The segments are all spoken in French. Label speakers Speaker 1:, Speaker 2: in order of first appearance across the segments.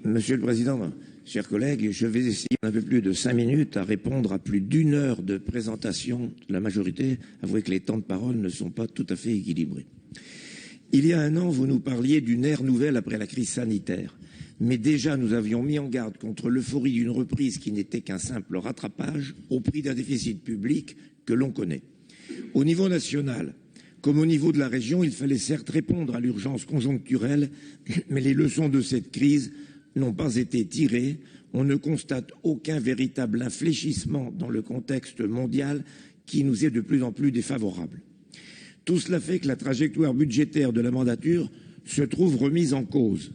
Speaker 1: Monsieur le Président, chers collègues, je vais essayer un peu plus de 5 minutes à répondre à plus d'1 heure de présentation de la majorité. Avouez que les temps de parole ne sont pas tout à fait équilibrés. Il y a 1 an, vous nous parliez d'une ère nouvelle après la crise sanitaire. Mais déjà, nous avions mis en garde contre l'euphorie d'une reprise qui n'était qu'un simple rattrapage au prix d'un déficit public que l'on connaît. Au niveau national, comme au niveau de la région, il fallait certes répondre à l'urgence conjoncturelle, mais les leçons de cette crise n'ont pas été tirées. On ne constate aucun véritable infléchissement dans le contexte mondial qui nous est de plus en plus défavorable. Tout cela fait que la trajectoire budgétaire de la mandature se trouve remise en cause.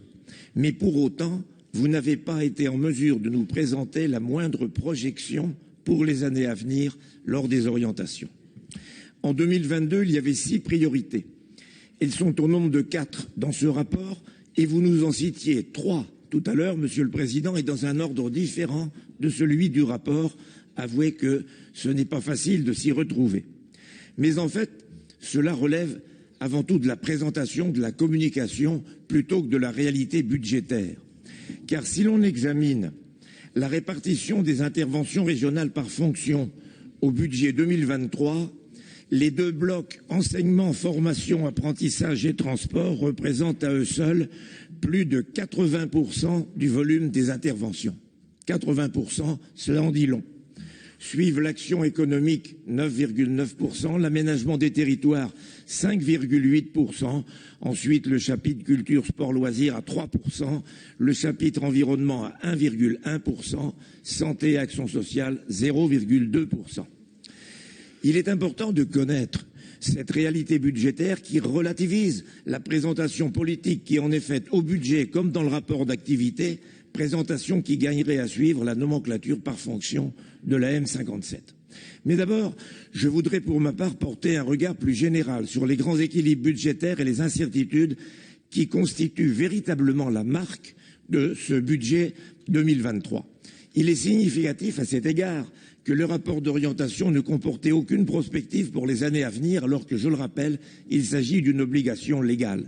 Speaker 1: Mais pour autant, vous n'avez pas été en mesure de nous présenter la moindre projection pour les années à venir lors des orientations. En 2022, il y avait 6 priorités. Elles sont au nombre de 4 dans ce rapport et vous nous en citiez 3 tout à l'heure, Monsieur le Président, et dans un ordre différent de celui du rapport. Avouez que ce n'est pas facile de s'y retrouver. Mais en fait, cela relève avant tout de la présentation, de la communication, plutôt que de la réalité budgétaire. Car si l'on examine la répartition des interventions régionales par fonction au budget 2023, les 2 blocs enseignement, formation, apprentissage et transport représentent à eux seuls plus de 80% du volume des interventions. 80%, cela en dit long. Suivent l'action économique 9,9%, l'aménagement des territoires 5,8%, ensuite le chapitre culture, sport, loisirs à 3%, le chapitre environnement à 1,1%, santé et action sociale 0,2%. Il est important de connaître cette réalité budgétaire qui relativise la présentation politique qui en est faite au budget comme dans le rapport d'activité, présentation qui gagnerait à suivre la nomenclature par fonction de la M57. Mais d'abord, je voudrais pour ma part porter un regard plus général sur les grands équilibres budgétaires et les incertitudes qui constituent véritablement la marque de ce budget 2023. Il est significatif à cet égard que le rapport d'orientation ne comportait aucune prospective pour les années à venir, alors que, je le rappelle, il s'agit d'une obligation légale.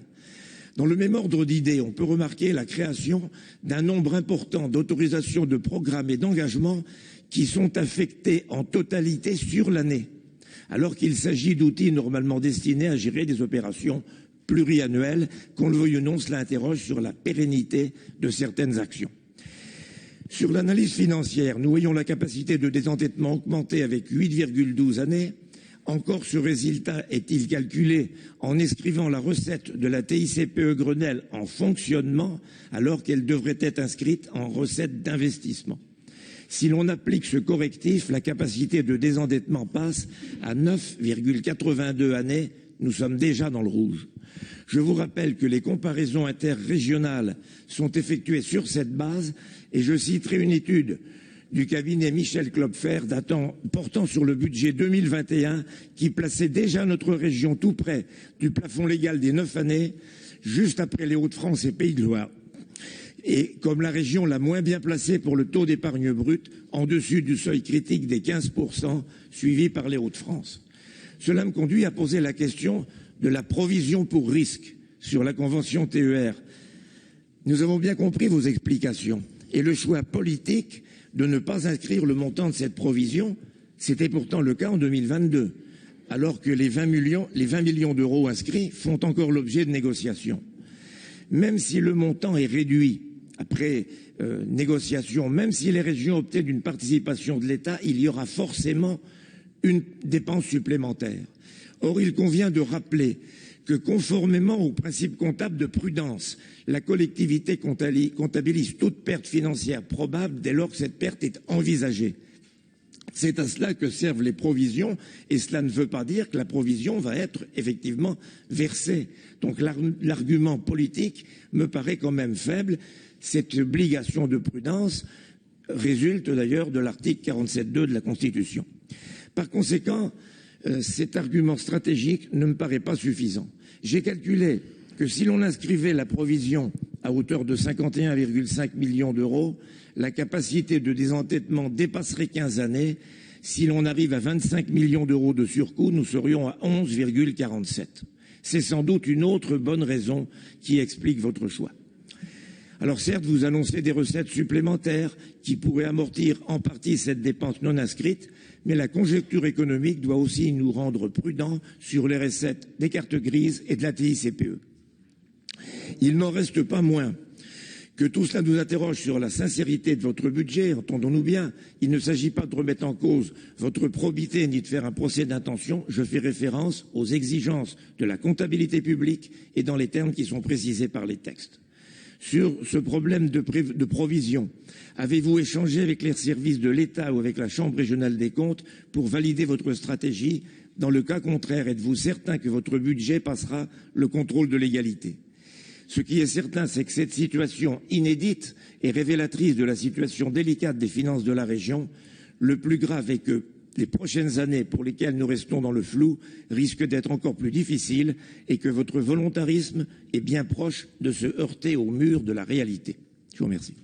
Speaker 1: Dans le même ordre d'idées, on peut remarquer la création d'un nombre important d'autorisations de programmes et d'engagements qui sont affectés en totalité sur l'année, alors qu'il s'agit d'outils normalement destinés à gérer des opérations pluriannuelles. Qu'on le veuille ou non, cela interroge sur la pérennité de certaines actions. Sur l'analyse financière, nous voyons la capacité de désendettement augmenter avec 8,12 années. Encore ce résultat est-il calculé en inscrivant la recette de la TICPE Grenelle en fonctionnement alors qu'elle devrait être inscrite en recette d'investissement. Si l'on applique ce correctif, la capacité de désendettement passe à 9,82 années. Nous sommes déjà dans le rouge. Je vous rappelle que les comparaisons interrégionales sont effectuées sur cette base et je citerai une étude du cabinet Michel Klopfer portant sur le budget 2021 qui plaçait déjà notre région tout près du plafond légal des 9 années, juste après les Hauts-de-France et Pays de Loire. Et comme la région la moins bien placée pour le taux d'épargne brute, en dessus du seuil critique des 15%, suivi par les Hauts-de-France. Cela me conduit à poser la question de la provision pour risque sur la convention TER. Nous avons bien compris vos explications et le choix politique de ne pas inscrire le montant de cette provision, c'était pourtant le cas en 2022, alors que les 20 millions d'euros inscrits font encore l'objet de négociations. Même si le montant est réduit après négociation, même si les régions optaient d'une participation de l'État, il y aura forcément une dépense supplémentaire. Or, il convient de rappeler que conformément au principe comptable de prudence, la collectivité comptabilise toute perte financière probable dès lors que cette perte est envisagée. C'est à cela que servent les provisions et cela ne veut pas dire que la provision va être effectivement versée. Donc l'argument politique me paraît quand même faible. Cette obligation de prudence résulte d'ailleurs de l'article 47.2 de la Constitution. Par conséquent, cet argument stratégique ne me paraît pas suffisant. J'ai calculé que si l'on inscrivait la provision à hauteur de 51,5 millions d'euros, la capacité de désendettement dépasserait 15 années. Si l'on arrive à 25 millions d'euros de surcoût, nous serions à 11,47. C'est sans doute une autre bonne raison qui explique votre choix. Alors certes, vous annoncez des recettes supplémentaires qui pourraient amortir en partie cette dépense non inscrite, mais la conjoncture économique doit aussi nous rendre prudents sur les recettes des cartes grises et de la TICPE. Il n'en reste pas moins que tout cela nous interroge sur la sincérité de votre budget. Entendons-nous bien, il ne s'agit pas de remettre en cause votre probité ni de faire un procès d'intention. Je fais référence aux exigences de la comptabilité publique et dans les termes qui sont précisés par les textes. Sur ce problème de provision, avez-vous échangé avec les services de l'État ou avec la Chambre régionale des comptes pour valider votre stratégie? Dans le cas contraire, êtes-vous certain que votre budget passera le contrôle de légalité? Ce qui est certain, c'est que cette situation inédite est révélatrice de la situation délicate des finances de la région. Le plus grave est que les prochaines années pour lesquelles nous restons dans le flou risquent d'être encore plus difficiles et que votre volontarisme est bien proche de se heurter au mur de la réalité. Je vous remercie.